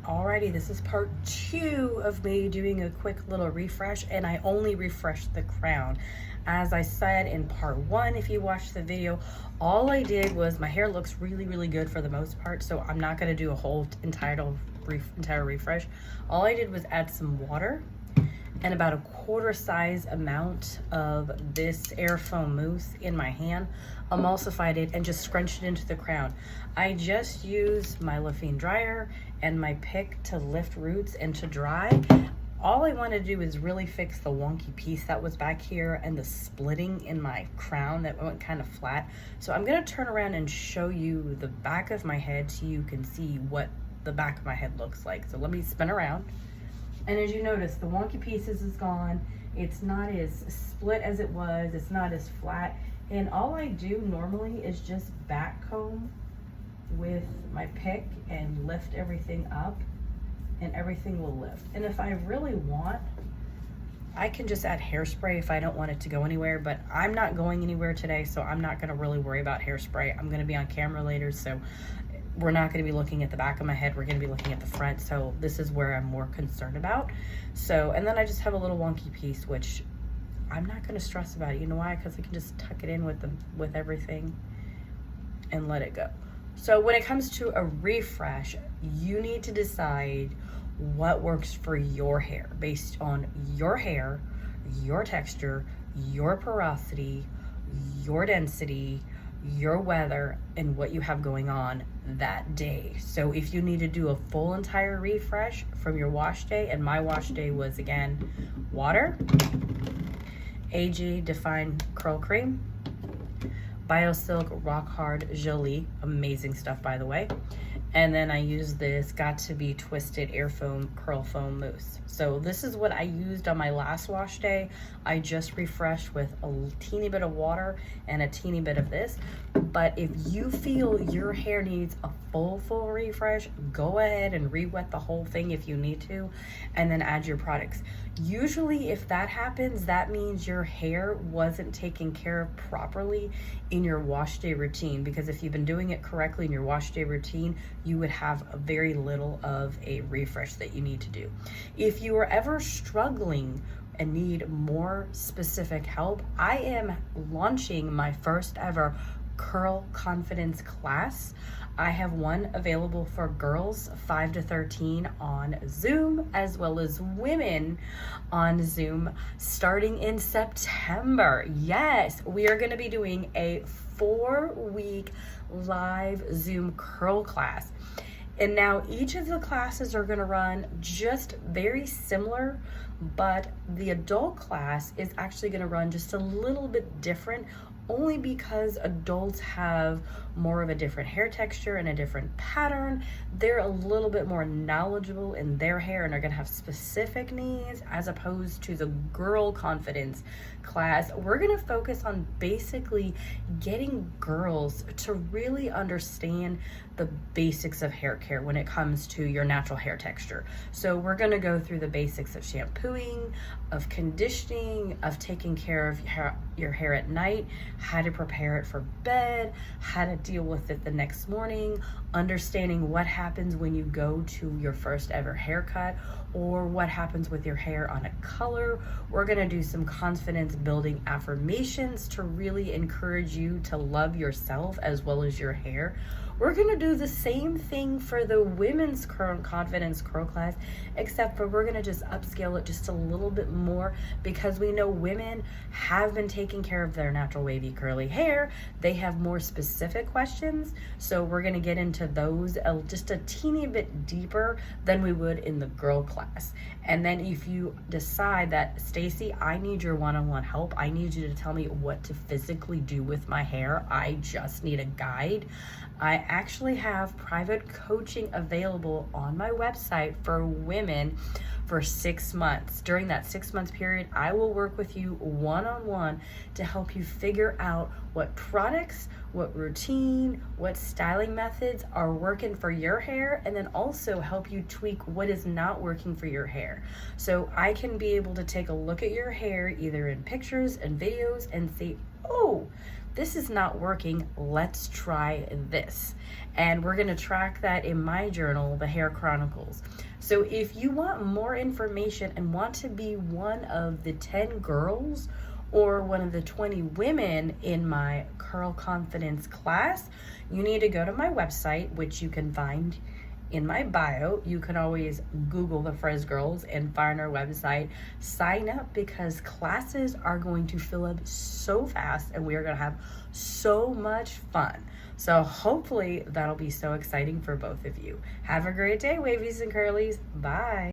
Alrighty, this is part 2 of me doing a quick little refresh, and I only refreshed the crown. As I said in part 1, if you watched the video, all I did was, my hair looks really good for the most part, so I'm not going to do a whole entire refresh. All I did was add some water and about a quarter size amount of this air foam mousse in my hand, emulsified it, and just scrunched it into the crown. I just used my Lafine dryer and my pick to lift roots and to dry. All I want to do is really fix the wonky piece that was back here and the splitting in my crown that went kind of flat. So I'm going to turn around and show you the back of my head so you can see what the back of my head looks like. So let me spin around. And as you notice, the wonky pieces is gone. It's not as split as it was. It's not as flat. And all I do normally is just back comb with my pick and lift everything up, and everything will lift. And if I really want, I can just add hairspray if I don't want it to go anywhere, but I'm not going anywhere today, so I'm not gonna really worry about hairspray. I'm gonna be on camera later, so we're not going to be looking at the back of my head. We're going to be looking at the front. So this is where I'm more concerned about. So, and then I just have a little wonky piece, which I'm not going to stress about it. You know why? Because I can just tuck it in with everything and let it go. So when it comes to a refresh, you need to decide what works for your hair based on your hair, your texture, your porosity, your density, your weather, and what you have going on that day. So if you need to do a full entire refresh from your wash day, and my wash day was, again, water, AG Define Curl Cream, Biosilk Rock Hard Gelée, amazing stuff by the way, and then I use this Got To Be Twisted Air Foam Curl Foam Mousse. So this is what I used on my last wash day. I just refreshed with a teeny bit of water and a teeny bit of this. But if you feel your hair needs a full refresh, go ahead and re-wet the whole thing if you need to, and then add your products. Usually if that happens, that means your hair wasn't taken care of properly in your wash day routine, because if you've been doing it correctly in your wash day routine, you would have a very little of a refresh that you need to do. If you are ever struggling and need more specific help, I am launching my first ever Curl Confidence class. I have one available for girls 5 to 13 on Zoom, as well as women on Zoom, starting in September. Yes, we are going to be doing a 4-week live Zoom curl class. And now each of the classes are going to run just very similar, but the adult class is actually going to run just a little bit different, only because adults have more of a different hair texture and a different pattern. They're a little bit more knowledgeable in their hair and are gonna have specific needs, as opposed to the girl confidence class. We're gonna focus on basically getting girls to really understand the basics of hair care when it comes to your natural hair texture. So we're gonna go through the basics of shampooing, of conditioning, of taking care of your hair at night, how to prepare it for bed, how to deal with it the next morning, understanding what happens when you go to your first ever haircut, or what happens with your hair on a color. We're gonna do some confidence building affirmations to really encourage you to love yourself as well as your hair. We're gonna do the same thing for the women's confidence curl class, except for we're gonna just upscale it just a little bit more, because we know women have been taking care of their natural wavy curly hair. They have more specific questions, so we're gonna get into those just a teeny bit deeper than we would in the girl class. And then if you decide that, Stacy, I need your one-on-one help, I need you to tell me what to physically do with my hair, I just need a guide, I actually have private coaching available on my website for women for 6 months. During that 6-month period, I will work with you one-on-one to help you figure out what products, what routine, what styling methods are working for your hair, and then also help you tweak what is not working for your hair. So I can be able to take a look at your hair either in pictures and videos and say, oh, this is not working, let's try this. And we're gonna track that in my journal, the Hair Chronicles. So if you want more information and want to be one of the 10 girls or one of the 20 women in my Curl Confidence class, you need to go to my website, which you can find in my bio. You can always Google the Frez Girls and find our website. Sign up because classes are going to fill up so fast and we are going to have so much fun. So hopefully that'll be so exciting for both of you. Have a great day, wavies and curlies. Bye.